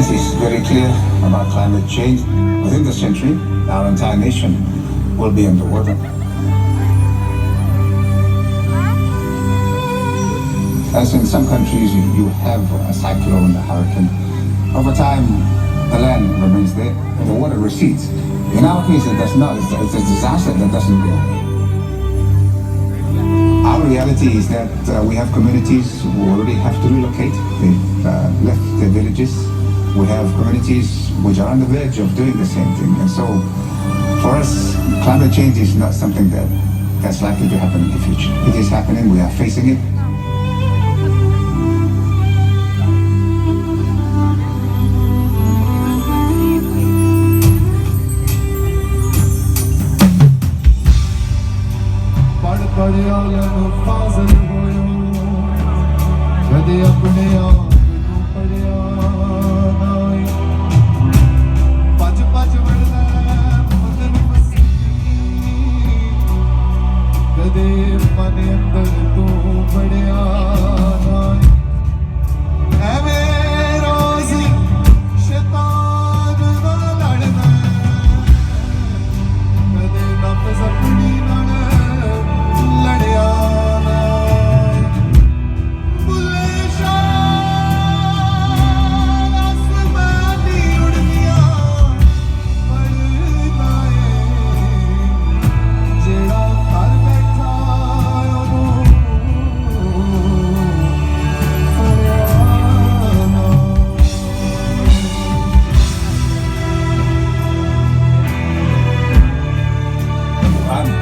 science is very clear about climate change. Within the century, our entire nation will be underwater. As in some countries, you have a cyclone, a hurricane. Over time, the land remains there, and the water recedes. In our case, it does not. It's a disaster that doesn't go away. Our reality is that we have communities who already have to relocate. They've left their villages. We have communities which are on the verge of doing the same thing. And so, for us, climate change is not something that's likely to happen in the future. It is happening. We are facing it.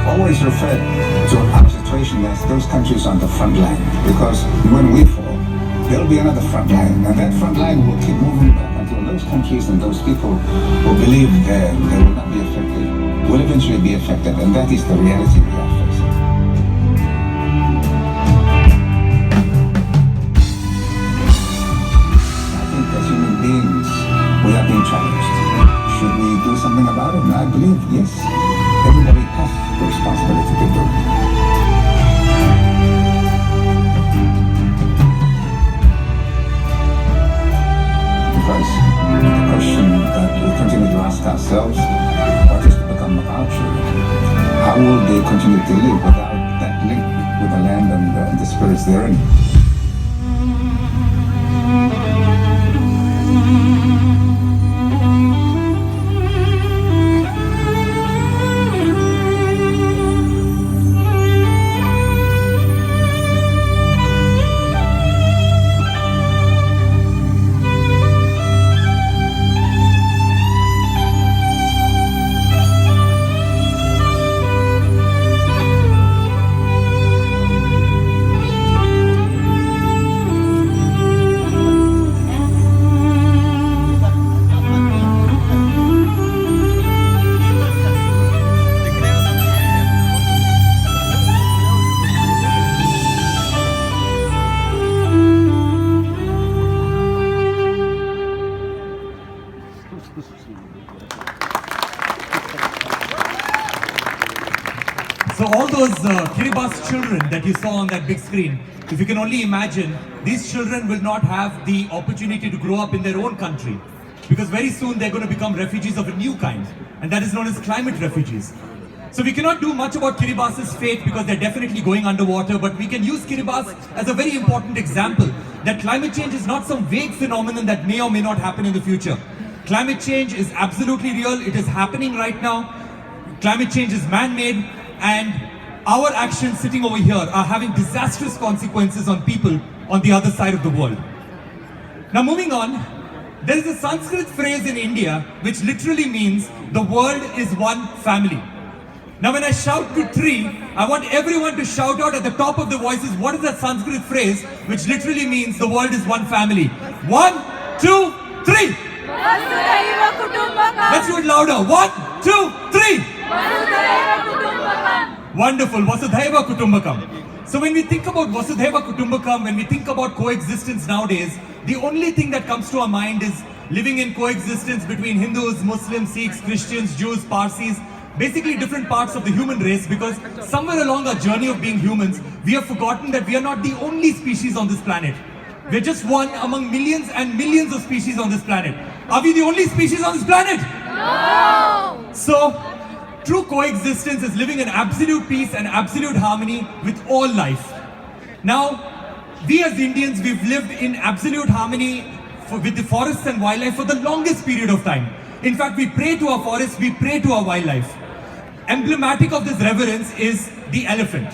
Always refer to our situation as those countries on the front line, because when we fall, there'll be another front line, and that front line will keep moving back until those countries and those people who believe they will not be affected will eventually be affected, and that is the reality we are facing. I think as human beings, we are being challenged. Should we do something about it? And I believe, yes, everybody has the responsibility to do it. Because the question that we continue to ask ourselves, what is to become of our children? How will they continue to live without that link with the land and the spirits therein? So all those Kiribati children that you saw on that big screen, if you can only imagine, these children will not have the opportunity to grow up in their own country, because very soon they're going to become refugees of a new kind, and that is known as climate refugees. So we cannot do much about Kiribati's fate because they're definitely going underwater, but we can use Kiribati as a very important example that climate change is not some vague phenomenon that may or may not happen in the future. Climate change is absolutely real. It is happening right now. Climate change is man-made, and our actions sitting over here are having disastrous consequences on people on the other side of the world. Now moving on, there is a Sanskrit phrase in India which literally means the world is one family. Now when I shout to three, I want everyone to shout out at the top of their voices, what is that Sanskrit phrase which literally means the world is one family? 1, 2, 3. Let's do it louder. 1, 2, 3. Wonderful. Vasudhaiva Kutumbakam. So when we think about Vasudhaiva Kutumbakam, when we think about coexistence nowadays, the only thing that comes to our mind is living in coexistence between Hindus, Muslims, Sikhs, Christians, Jews, Parsis, basically different parts of the human race, because somewhere along our journey of being humans, we have forgotten that we are not the only species on this planet. We're just one among millions and millions of species on this planet. Are we the only species on this planet? No! So, true coexistence is living in absolute peace and absolute harmony with all life. Now, we as Indians, we've lived in absolute harmony with the forests and wildlife for the longest period of time. In fact, we pray to our forests, we pray to our wildlife. Emblematic of this reverence is the elephant.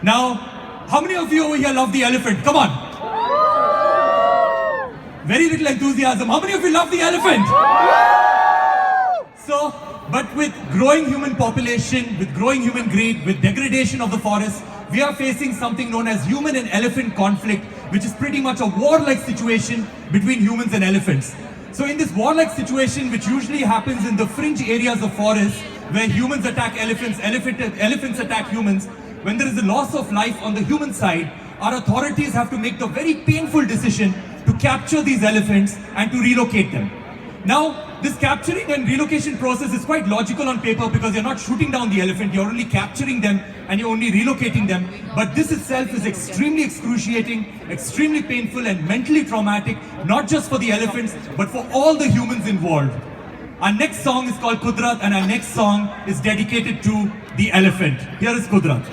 Now, how many of you over here love the elephant? Come on. Very little enthusiasm. How many of you love the elephant? So, but with growing human population, with growing human greed, with degradation of the forest, we are facing something known as human and elephant conflict, which is pretty much a warlike situation between humans and elephants. So in this warlike situation, which usually happens in the fringe areas of forests, where humans attack elephants, elephants attack humans, when there is a loss of life on the human side, our authorities have to make the very painful decision to capture these elephants and to relocate them. Now, this capturing and relocation process is quite logical on paper because you're not shooting down the elephant, you're only capturing them and you're only relocating them. But this itself is extremely excruciating, extremely painful and mentally traumatic, not just for the elephants, but for all the humans involved. Our next song is called Kudrat and our next song is dedicated to the elephant. Here is Kudrat.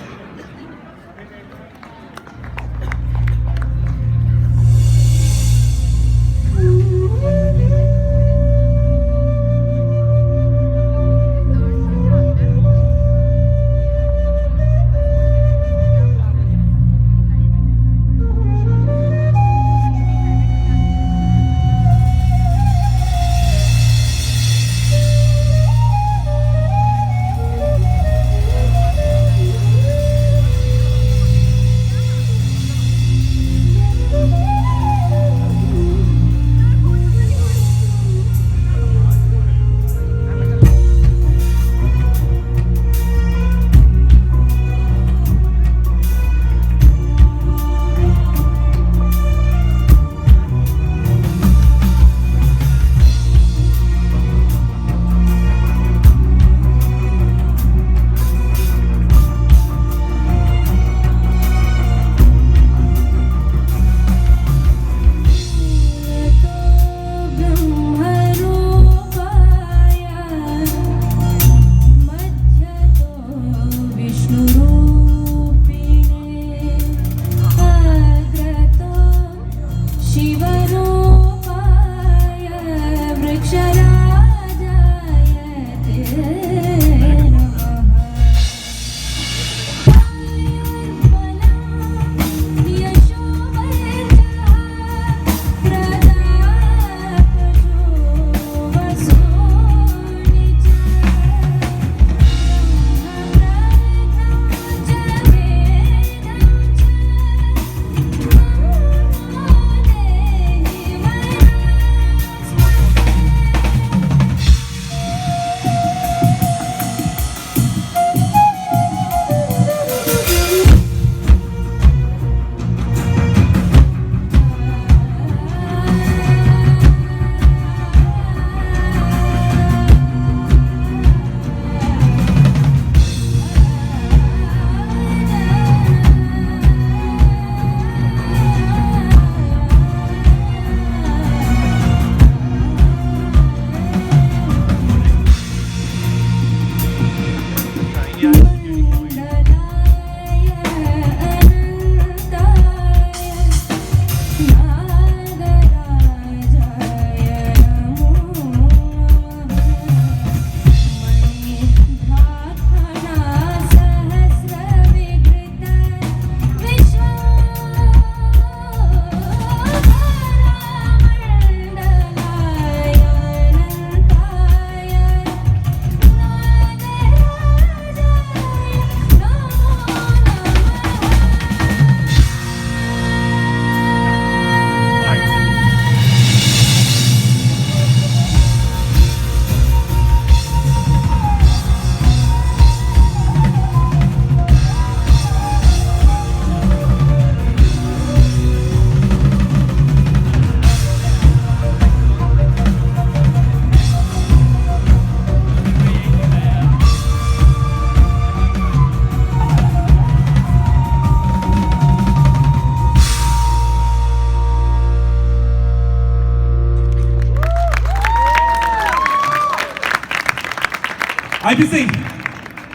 IP Singh,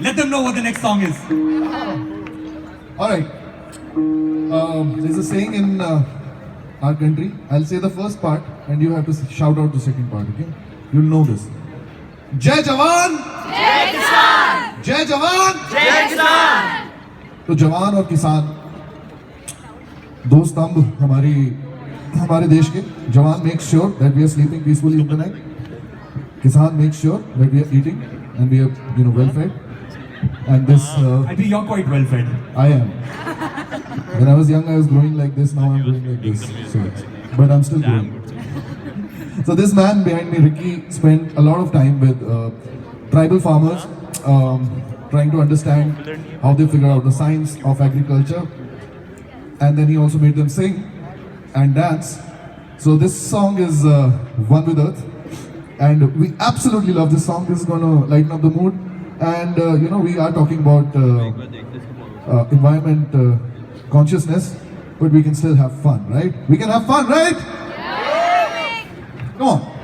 let them know what the next song is. All right. There's a saying in our country. I'll say the first part, and you have to shout out the second part. Okay? You'll know this. Jai Jawan. जय किसान Jai Jawan. जय किसान तो जवान और किसान दो स्तंभ हमारे देश के. जवान makes sure that we are sleeping peacefully in the night. Kisan makes sure that we are eating and we are, well fed. And this, I think you're quite well fed. I am. When I was young, I was growing like this. Now I'm growing like this. So, but I'm still growing. So this man behind me, Ricky, spent a lot of time with tribal farmers, trying to understand how they figure out the science of agriculture. And then he also made them sing and dance. So this song is One with Earth. And we absolutely love this song. This is going to lighten up the mood. And, we are talking about environment consciousness, but we can still have fun, right? We can have fun, right? Come on.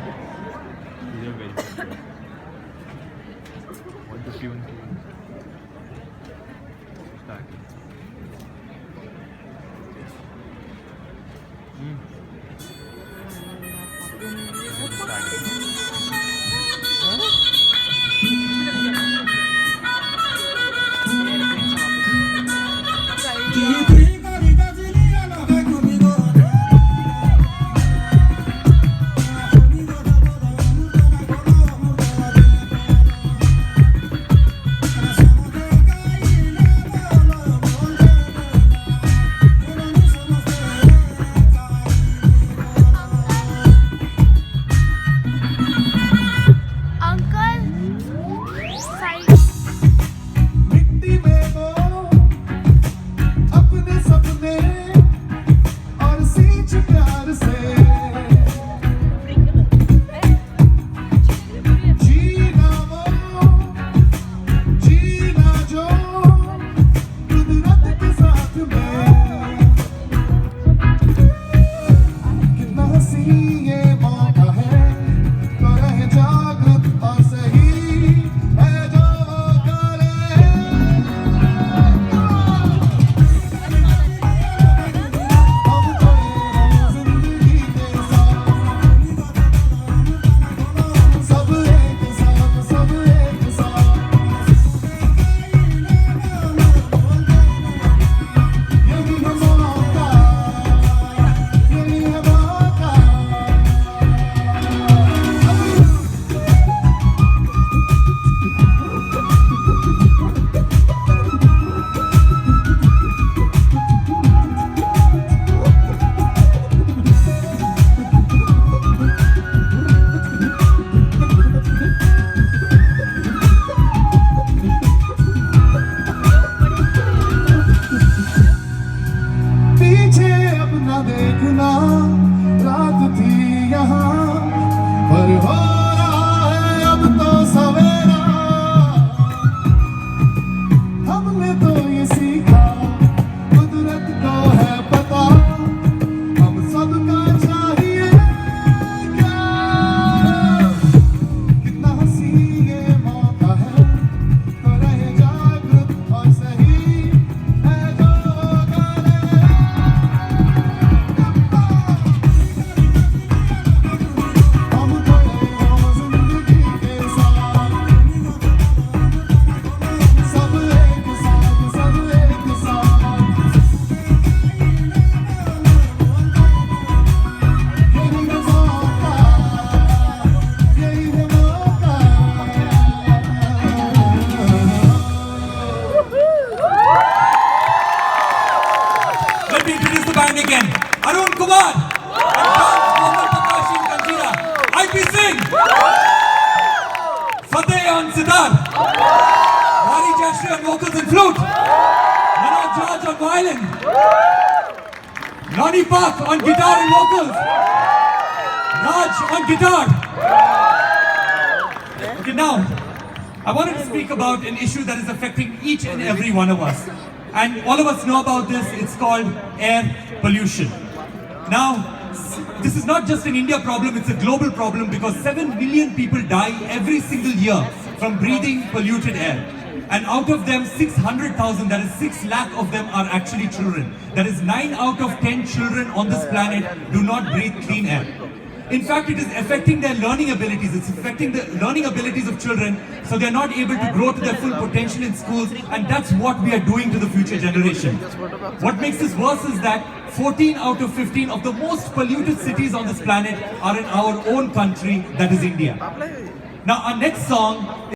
vocals and flute. Manoj George on violin. Lonnie Park on guitar and vocals. Raj on guitar. Okay, now, I wanted to speak about an issue that is affecting each and every one of us. And all of us know about this. It's called air pollution. Now, this is not just an India problem, it's a global problem because 7 million people die every single year from breathing polluted air. And out of them, 600,000, that is 6 lakh of them are actually children. That is 9 out of 10 children on this planet do not breathe clean air. In fact, it is affecting their learning abilities. It's affecting the learning abilities of children, so they're not able to grow to their full potential in schools, and that's what we are doing to the future generation. What makes this worse is that 14 out of 15 of the most polluted cities on this planet are in our own country, that is India. Now, our next song